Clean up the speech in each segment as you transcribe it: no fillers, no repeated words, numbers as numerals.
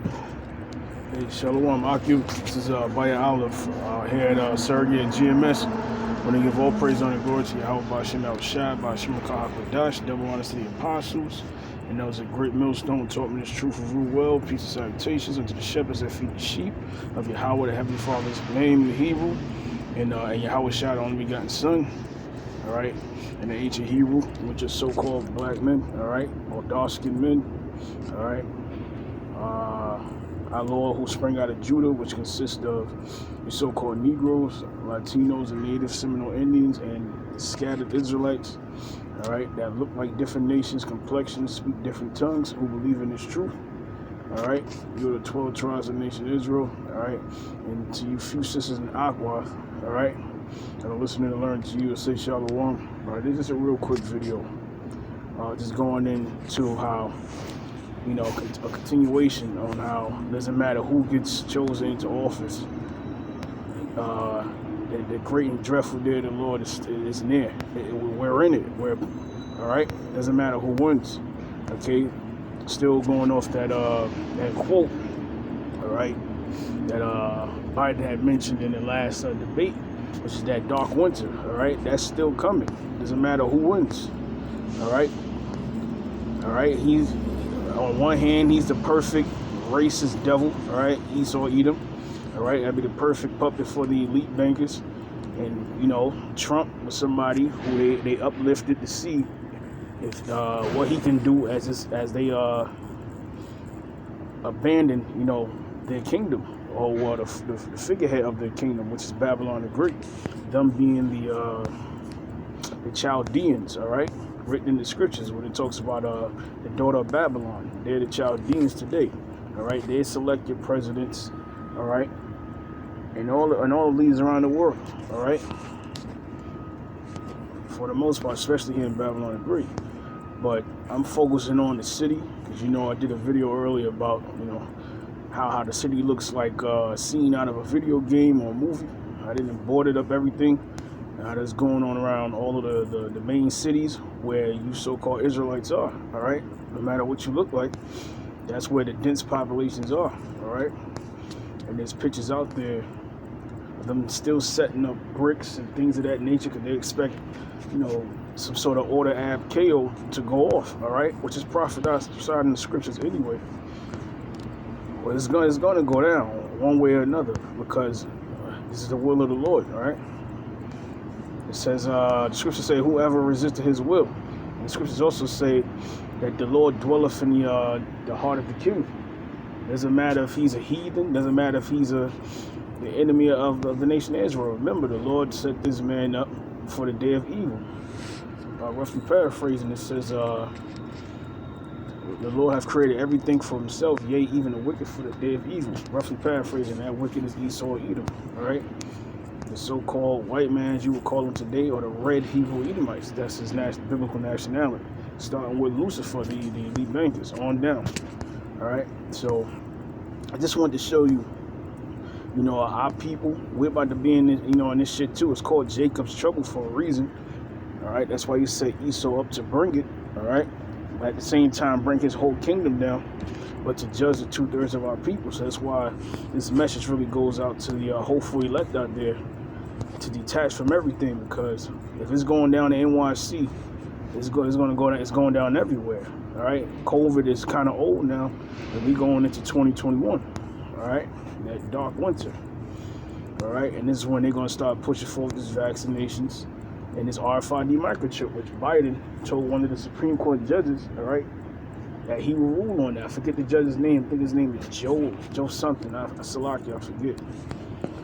Hey, Shalom, Akil. This is Baya Olive here at Surrogate and GMS. I want to give all praise, honor, and glory to Yahawah, BAHASHAM, BAHASHAM, double honors to the apostles. And those a Greatmillstone taught me this truth of rule well. Peace and salutations unto the shepherds that feed the sheep of Yahawah, the Heavenly Father's name, the Hebrew, and Yahawashi, the only begotten Son. All right, and the ancient Hebrew, which is so-called black men. All right, or dark-skinned men. All right. Our Lord who sprang out of Judah, which consists of the so-called Negroes, Latinos, and Native Seminole Indians, and scattered Israelites, all right, that look like different nations, complexions, speak different tongues, who believe in this truth, all right. You're the 12 tribes of the nation of Israel, all right, and to you few sisters in Yahawah, all right, that are listening to learn to you, say shalom. All right, this is a real quick video, just going into how, you know, a continuation on how it doesn't matter who gets chosen into office. The great and dreadful day of the Lord is near. We're in it. All right. Doesn't matter who wins. Okay. Still going off that quote. All right. That Biden had mentioned in the last debate, which is that dark winter. All right. That's still coming. Doesn't matter who wins. All right. All right. He's on one hand, he's the perfect racist devil, all right, Esau Edom, all right, that'd be the perfect puppet for the elite bankers. And, you know, Trump was somebody who they uplifted to see if what he can do as they abandon, you know, their kingdom, or the figurehead of their kingdom, which is Babylon the Great, them being the Chaldeans, all right, written in the scriptures when it talks about the daughter of Babylon. They're the Chaldeans today, all right. They select your presidents, all right, and all the leaders around the world, all right, for the most part, especially here in Babylon the Great. But I'm focusing on the city because, you know, I did a video earlier about, you know, how the city looks like a scene out of a video game or a movie. I didn't boarded up everything that's going on around all of the main cities where you so-called Israelites are, all right? No matter what you look like, that's where the dense populations are, all right? And there's pictures out there of them still setting up bricks and things of that nature because they expect, you know, some sort of order ab KO to go off, all right? Which is prophesied in the scriptures anyway. Well, it's going to go down one way or another because this is the will of the Lord, all right? It says, the scriptures say, whoever resisted his will. And the scriptures also say that the Lord dwelleth in the heart of the king. Doesn't matter if he's a heathen. Doesn't matter if he's the enemy of the nation of Israel. Remember, the Lord set this man up for the day of evil. Roughly paraphrasing, it says, the Lord hath created everything for himself, yea, even the wicked for the day of evil. Roughly paraphrasing, that wicked is Esau Edom, all right? The so-called white man, as you would call him today, or the red Hebrew Edomites. That's his biblical nationality. Starting with Lucifer, the elite bankers, on down. All right. So I just wanted to show you, you know, our people. We're about to be in this, you know, in this shit too. It's called Jacob's trouble for a reason. All right. That's why you set Esau up to bring it. All right. At the same time, bring his whole kingdom down, but to judge the 2/3 of our people. So that's why this message really goes out to the hopeful elect out there to detach from everything, because if it's going down to NYC, it's going to go down. It's going down everywhere. All right. COVID is kind of old now, and we going into 2021. All right. That dark winter. All right. And this is when they're going to start pushing forward these vaccinations and this RFID microchip, which Biden told one of the Supreme Court judges, all right, that he will rule on that. I forget the judge's name. I think his name is Joe something. Salaki, I forget.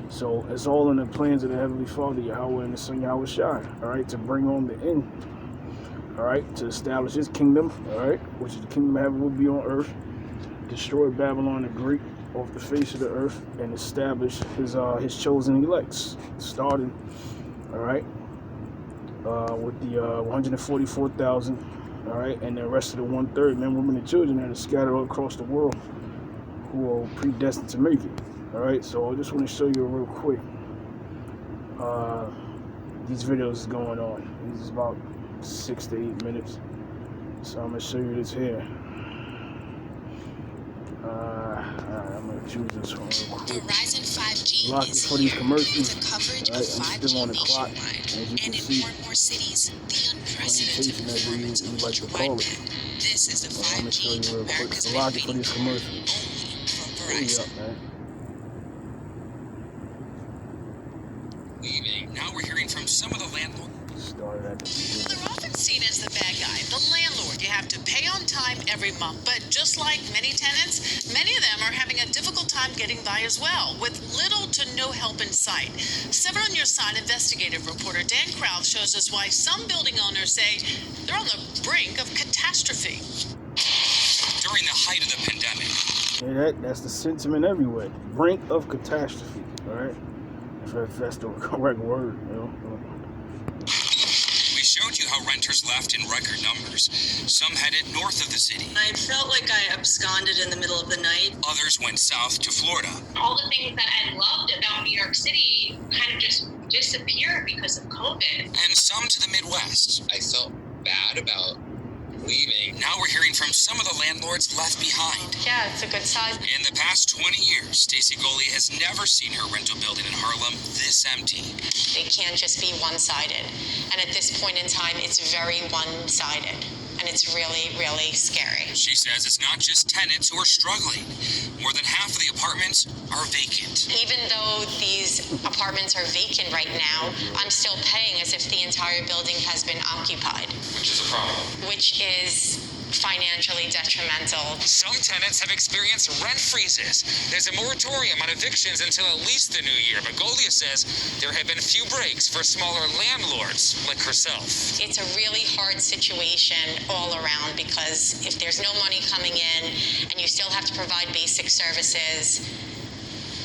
So it's all in the plans of the Heavenly Father, Yahawah, and the Son Yahawashi, all right, to bring on the end, all right, to establish his kingdom, all right, which is the kingdom of heaven will be on earth, destroy Babylon the Great off the face of the earth, and establish his chosen elects, starting, all right, with the 144,000, all right, and the rest of the 1/3 men, women, and children that are scattered all across the world who are predestined to make it. All right, so I just want to show you real quick. These videos is going on. This is about 6 to 8 minutes. So I'm gonna show you this here. I'm gonna choose this one real quick. Verizon 5G Lock it is for these here commercials. with a coverage Right, of I'm 5G still on the clock, nationwide. as you can And in see. more and more cities, the unprecedented Plantation, as performance we of like to ultra call it. wideband. This is the But I'm gonna show 5G you real quick America's the been logic for waiting these for, commercials. only from Hurry Verizon. up, man. Leaving. Now we're hearing from some of the landlords. Started at the beginning. They're often seen as the bad guy, the landlord. You have to pay on time every month. But just like many tenants, many of them are having a difficult time getting by as well, with little to no help in sight. 7 on Your Side investigative reporter Dan Crowth shows us why some building owners say they're on the brink of catastrophe. During the height of the pandemic. Yeah, that's the sentiment everywhere. Brink of catastrophe, all right? If that's the correct word, you know. We showed you how renters left in record numbers. Some headed north of the city. I felt like I absconded in the middle of the night. Others went south to Florida. All the things that I loved about New York City kind of just disappeared because of COVID. And some to the Midwest. I felt bad about leaving. Now we're hearing from some of the landlords left behind. Yeah, it's a good size. In the past 20 years, Stacey Goley has never seen her rental building in Harlem this empty. It can't just be one-sided. And at this point in time, it's very one-sided. And it's really, really scary. She says it's not just tenants who are struggling. More than half of the apartments are vacant. Even though these apartments are vacant right now, I'm still paying as if the entire building has been occupied. Which is a problem. Which is financially detrimental. Some tenants have experienced rent freezes. There's a moratorium on evictions until at least the new year, but Golia says there have been few breaks for smaller landlords like herself. It's a really hard situation all around because if there's no money coming in and you still have to provide basic services,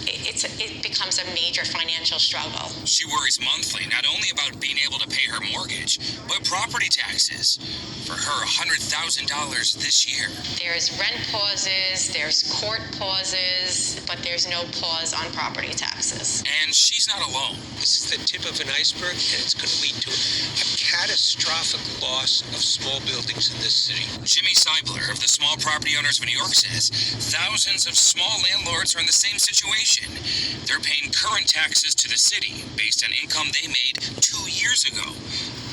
it becomes a major financial struggle. She worries monthly not only about being able to pay her mortgage, but property taxes. For her, $100,000 this year. There's rent pauses, there's court pauses, but there's no pause on property taxes. And she's not alone. This is the tip of an iceberg, and it's going to lead to a catastrophic loss of small buildings in this city. Jimmy Seibler of the Small Property Owners of New York says thousands of small landlords are in the same situation. They're paying current taxes to the city based on income they made 2 years ago.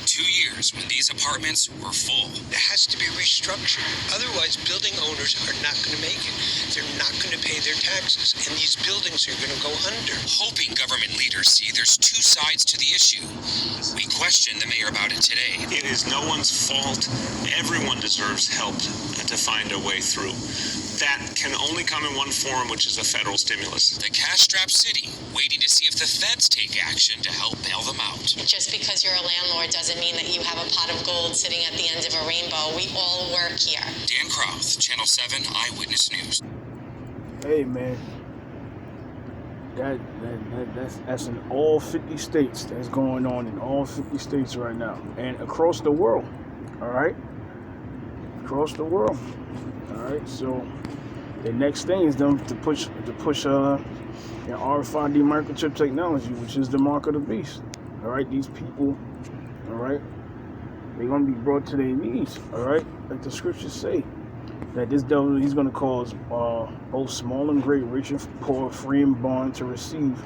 2 years when these apartments were full. It has to be restructured. Otherwise, building owners are not going to make it. They're not going to pay their taxes, and these buildings are going to go under. Hoping government leaders see there's two sides to the issue. We questioned the mayor about it today. It is no one's fault. Everyone deserves help to find a way through. That can only come in one form, which is a federal stimulus. The cash-strapped city, waiting to see if the feds take action to help bail them out. Just because you're a landlord doesn't mean that you have a pot of gold sitting at the end of a rainbow. We all work here. Dan Crowth, Channel 7 Eyewitness News. Hey, man. That's in all 50 states. That's going on in all 50 states right now. And across the world. All right? Across the world. All right? So the next thing is them to push RFID microchip technology, which is the mark of the beast. All right? These people, all right, they're going to be brought to their knees. All right? Like the scriptures say. That this devil, he's going to cause both small and great, rich and poor, free and bond to receive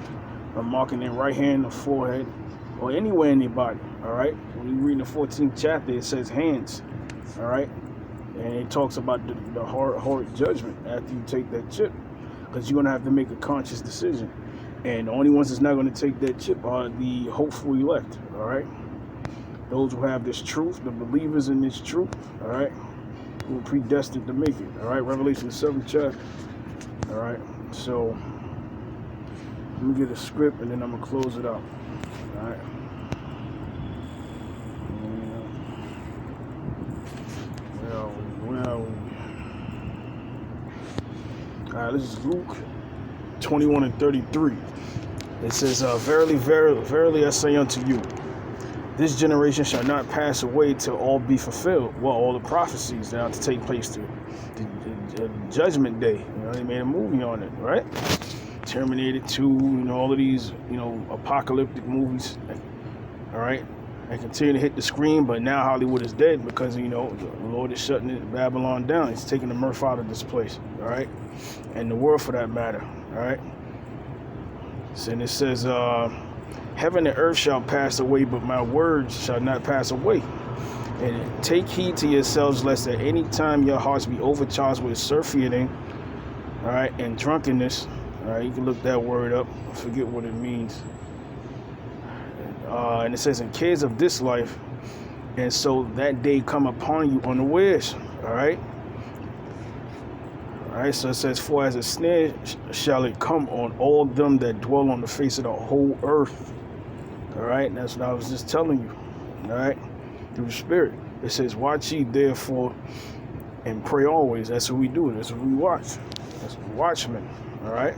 a mark in their right hand, the forehead, or anywhere in their body, all right? When you read the 14th chapter, it says hands, all right? And it talks about the horrid judgment after you take that chip, because you're going to have to make a conscious decision. And the only ones that's not going to take that chip are the hopeful elect, all right? Those who have this truth, the believers in this truth, all right? Who are predestined to make it. All right, Revelation 7 chapter. All right, so let me get a script and then I'm gonna close it out. All right. All right, this is Luke 21 and 33. It says, "Verily, verily, verily, I say unto you, this generation shall not pass away till all be fulfilled." Well, all the prophecies that are to take place to the Judgment Day. You know, they made a movie on it, right? Terminator 2, you know, all of these, you know, apocalyptic movies. All right, they continue to hit the screen, but now Hollywood is dead because, you know, the Lord is shutting Babylon down. He's taking the mirth out of this place. All all right, and the world for that matter, all right. So, and it says, heaven and earth shall pass away, but my words shall not pass away. And take heed to yourselves, lest at any time your hearts be overcharged with surfeiting, all right, and drunkenness. All right, you can look that word up. I forget what it means. And it says, in cares of this life, and so that day come upon you unawares. All right. All right. So it says, for as a snare shall it come on all them that dwell on the face of the whole earth. All right. And that's what I was just telling you. All right. Through the Spirit. It says, watch ye therefore and pray always. That's what we do. That's what we watch. That's watchmen. All right.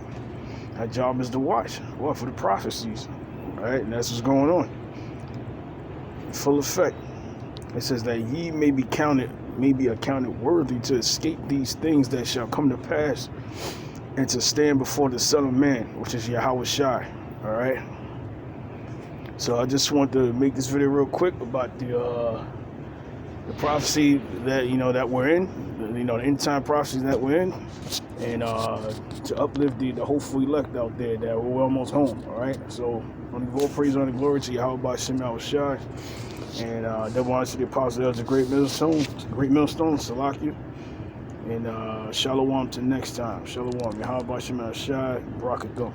Our job is to watch. Well, for the prophecies. All right. And that's what's going on. In full effect. It says that ye may be accounted worthy to escape these things that shall come to pass, and to stand before the Son of Man, which is Yahawashi. All right. So I just want to make this video real quick about the prophecy that that we're in, the end time prophecies that we're in, and to uplift the hopeful elect out there that we're almost home. All right. So on the all praise, on the glory to Yahawah Yahawah. And double honor to the apostle of the Greatmillstone, Salakia. And shalom to next time. Shalom. Yahawah Yahawah. Barakathon.